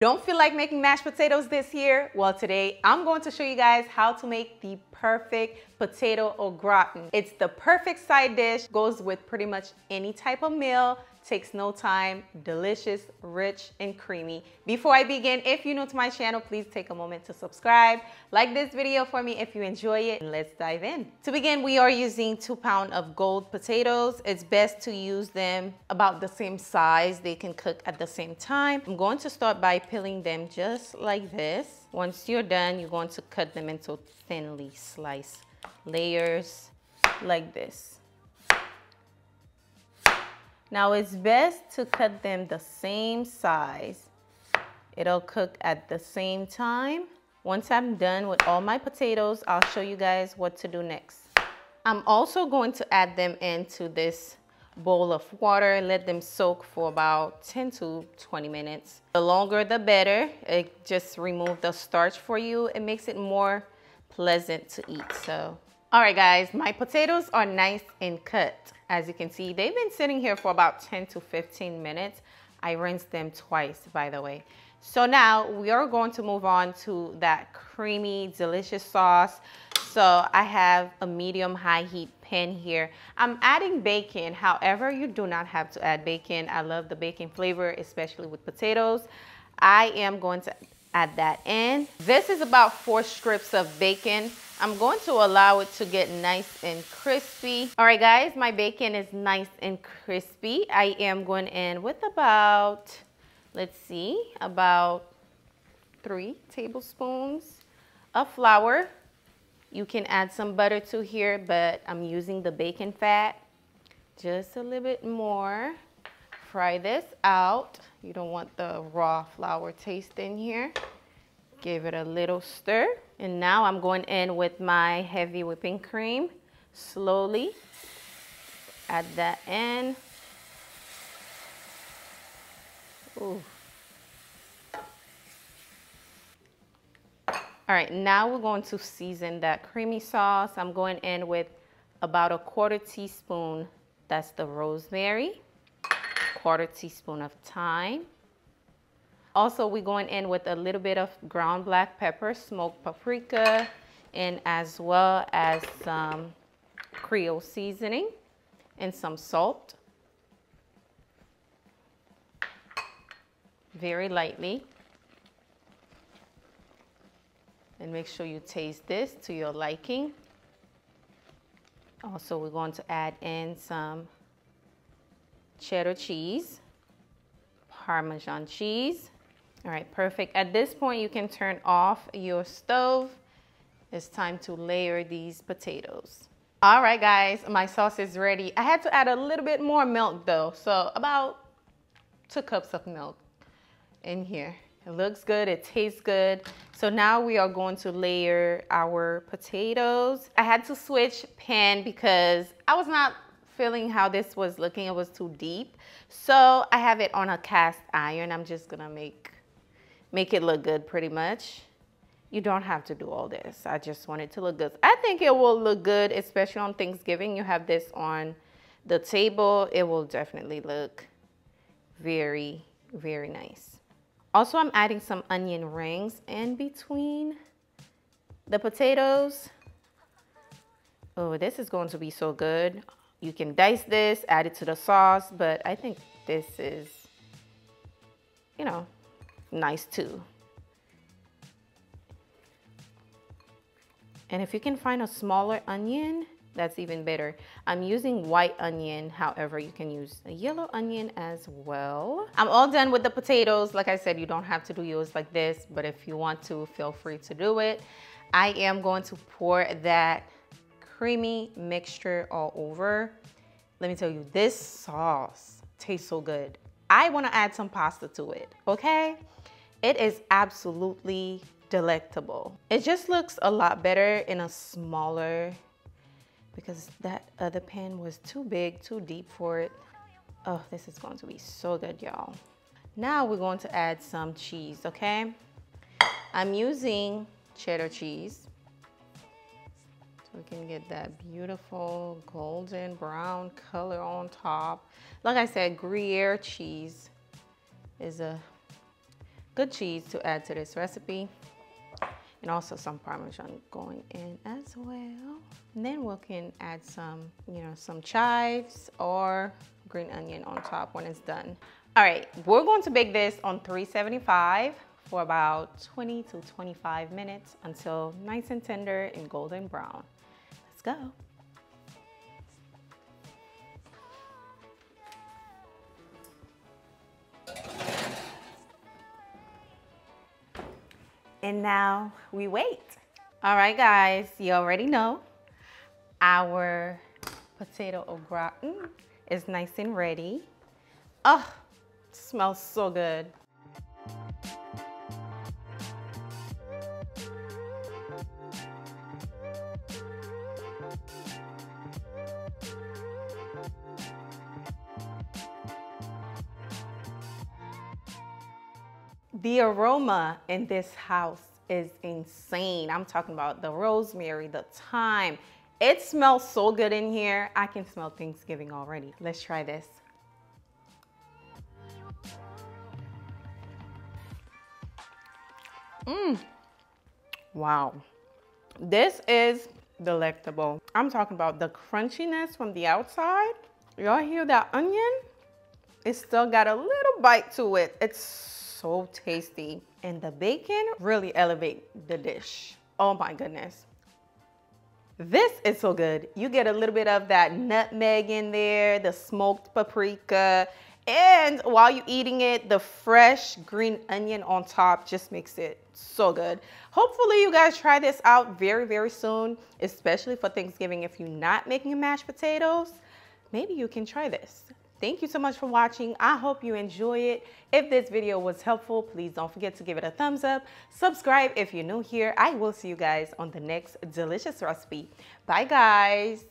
Don't feel like making mashed potatoes this year? Well, today I'm going to show you guys how to make the perfect potato au gratin. It's the perfect side dish, goes with pretty much any type of meal, takes no time, delicious, rich, and creamy. Before I begin, if you're new to my channel, please take a moment to subscribe. Like this video for me if you enjoy it, and let's dive in. To begin, we are using 2 pounds of gold potatoes. It's best to use them about the same size. They can cook at the same time. I'm going to start by peeling them just like this. Once you're done, you're going to cut them into thinly sliced layers like this. Now it's best to cut them the same size. It'll cook at the same time. Once I'm done with all my potatoes, I'll show you guys what to do next. I'm also going to add them into this bowl of water, let them soak for about 10 to 20 minutes. The longer the better. It just removes the starch for you. It makes it more pleasant to eat. So, all right guys, my potatoes are nice and cut. As you can see, they've been sitting here for about 10 to 15 minutes. I rinsed them twice, by the way. So now we are going to move on to that creamy, delicious sauce. So I have a medium high heat pan here. I'm adding bacon. However, you do not have to add bacon. I love the bacon flavor, especially with potatoes. I am going to add that in. This is about 4 strips of bacon. I'm going to allow it to get nice and crispy. All right, guys, my bacon is nice and crispy. I am going in with about, let's see, about 3 tablespoons of flour. You can add some butter to here, but I'm using the bacon fat. Just a little bit more. Fry this out. You don't want the raw flour taste in here. Give it a little stir. And now I'm going in with my heavy whipping cream. Slowly add that in. Ooh. All right, now we're going to season that creamy sauce. I'm going in with about a 1/4 teaspoon. That's the rosemary. 1/4 teaspoon of thyme. Also, we're going in with a little bit of ground black pepper, smoked paprika, and as well as some creole seasoning and some salt. Very lightly. And make sure you taste this to your liking. Also, we're going to add in some cheddar cheese, parmesan cheese. All right, perfect. At this point, you can turn off your stove. It's time to layer these potatoes. All right, guys, my sauce is ready. I had to add a little bit more milk though. So about 2 cups of milk in here. It looks good, it tastes good. So now we are going to layer our potatoes. I had to switch pan because I was not feeling how this was looking. It was too deep. So I have it on a cast iron. I'm just gonna make it look good pretty much. You don't have to do all this. I just want it to look good. I think it will look good, especially on Thanksgiving. You have this on the table. It will definitely look very, very nice. Also, I'm adding some onion rings in between the potatoes. Oh, this is going to be so good. You can dice this, add it to the sauce, but I think this is, you know, nice too. And if you can find a smaller onion, that's even better. I'm using white onion. However, you can use a yellow onion as well. I'm all done with the potatoes. Like I said, you don't have to do yours like this, but if you want to, feel free to do it. I am going to pour that creamy mixture all over. Let me tell you, this sauce tastes so good. I want to add some pasta to it, okay? It is absolutely delectable. It just looks a lot better in a smaller, because that other pan was too big, too deep for it. Oh, this is going to be so good, y'all. Now we're going to add some cheese, okay? I'm using cheddar cheese. So we can get that beautiful golden brown color on top. Like I said, Gruyere cheese is a good cheese to add to this recipe. And also some parmesan going in as well. And then we can add some, some chives or green onion on top when it's done. All right, we're going to bake this on 375 for about 20 to 25 minutes until nice and tender and golden brown. Let's go. And now we wait. All right, guys, you already know our potato au gratin is nice and ready. Oh, smells so good. The aroma in this house is insane. I'm talking about the rosemary, the thyme. It smells so good in here. I can smell Thanksgiving already. Let's try this. Wow. This is delectable. I'm talking about the crunchiness from the outside. Y'all hear that onion? It's still got a little bite to it. It's so tasty. And the bacon really elevate the dish. Oh my goodness. This is so good. You get a little bit of that nutmeg in there, the smoked paprika, and while you're eating it, the fresh green onion on top just makes it so good. Hopefully you guys try this out very, very soon, especially for Thanksgiving. If you're not making mashed potatoes, maybe you can try this. Thank you so much for watching. I hope you enjoy it. If this video was helpful, please don't forget to give it a thumbs up. Subscribe if you're new here. I will see you guys on the next delicious recipe. Bye, guys.